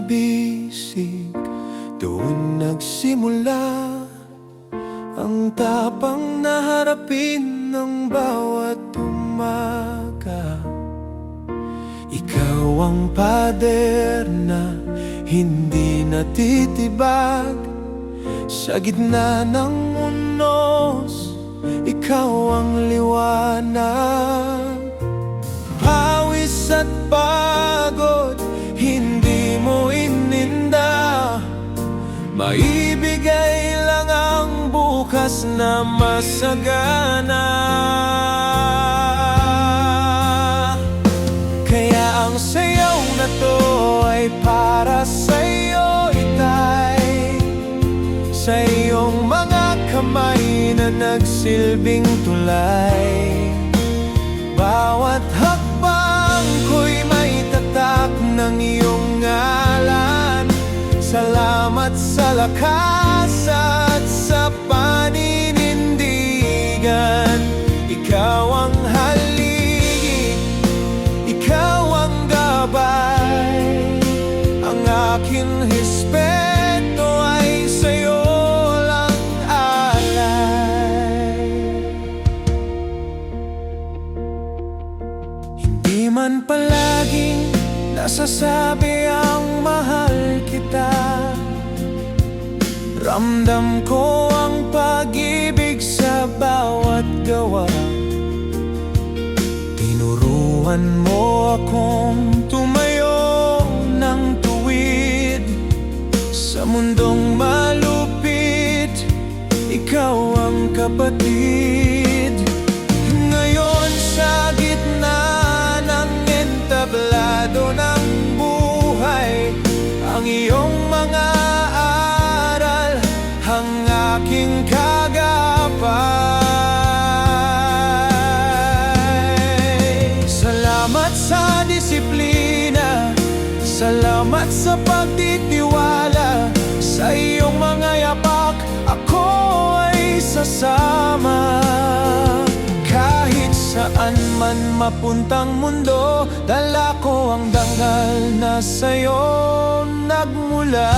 bisig, doon nagsimula ang tapang na harapin ng bawat umaga. Ikaw ang pader na hindi natitibag sa gitna ng unos, ikaw ang liwanag. Pawis at pagod, hindi mo ininda, maibigay lang ang bukas na masagana. Kaya ang sayaw na to ay para sa'yo, itay, sa iyong mga kamay na nagsilbing tulay. Bawat hakbang ko'y may tatak ng iyong ngalan. Salamat sa lakas at sa paninindigan. Ikaw ang haligi, ikaw ang gabay. Ang aking respeto ay sa'yo lang alay. Hindi man palaging nasasabi ang mahal kita, ramdam ko ang pag-ibig sa bawat gawa. Tinuruan mo akong tumayo ng tuwid sa mundong malupit, ikaw ang kapatid. Ngayon sa gitna ng entablado ng buhay, ang iyong mga aral ang aking kagapay. Salamat sa disiplina, salamat sa pagtitiwala. Sa iyong mga yapak, ako ay sasama. Kahit saan man mapuntang mundo, dala ko ang dangal na sa'yo nagmula.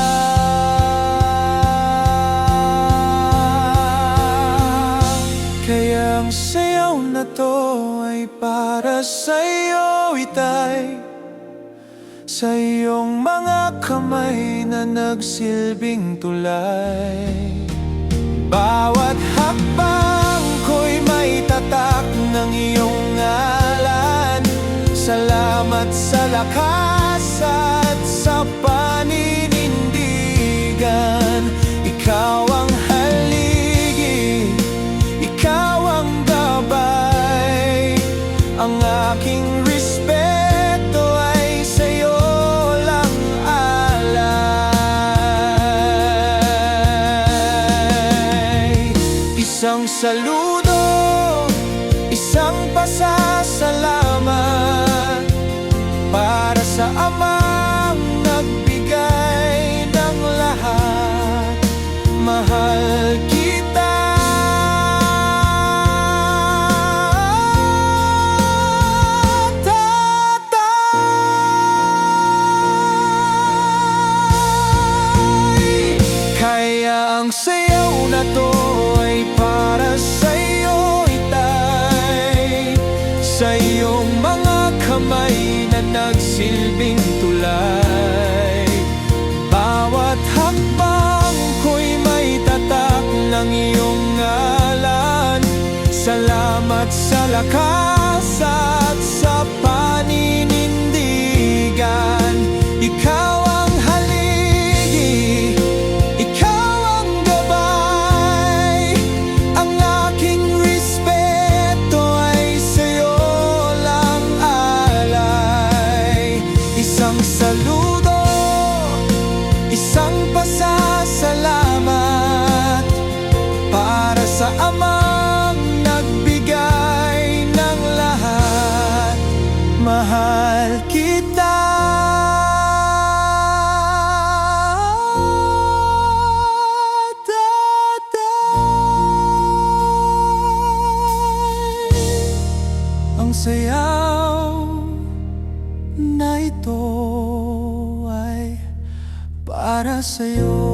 Kaya ang sayaw na to ay para sa'yo, itay, sa iyong mga kamay na nagsilbing tulay. Bawat hakbang ko'y may tatak ng iyong ngalan. Salamat sa lakas at sa paninindigan. Ikaw ang haligi, ikaw ang gabay. Ang aking respeto ay sa'yo lang alay. Isang saludo, isang pasasalamat para sa amang nagbigay ng lahat. Mahal kita, tatay. Kaya ang sayaw na to ay para sa'yo, itay, sa iyong mga kamay na nagsilbing tulay. Bawat hakbang ko'y may tatak ng iyong ngalan. Salamat sa lakas at sa paninindigan. Ikaw ang haligi, ikaw ang gabay. Ang aking respeto ay sa'yo lang alay. Isang saludo, isang pasasalamat para sa amang nagbigay ng lahat. Mahal kita, tatay. Ang sayaw na ito para sa'yo.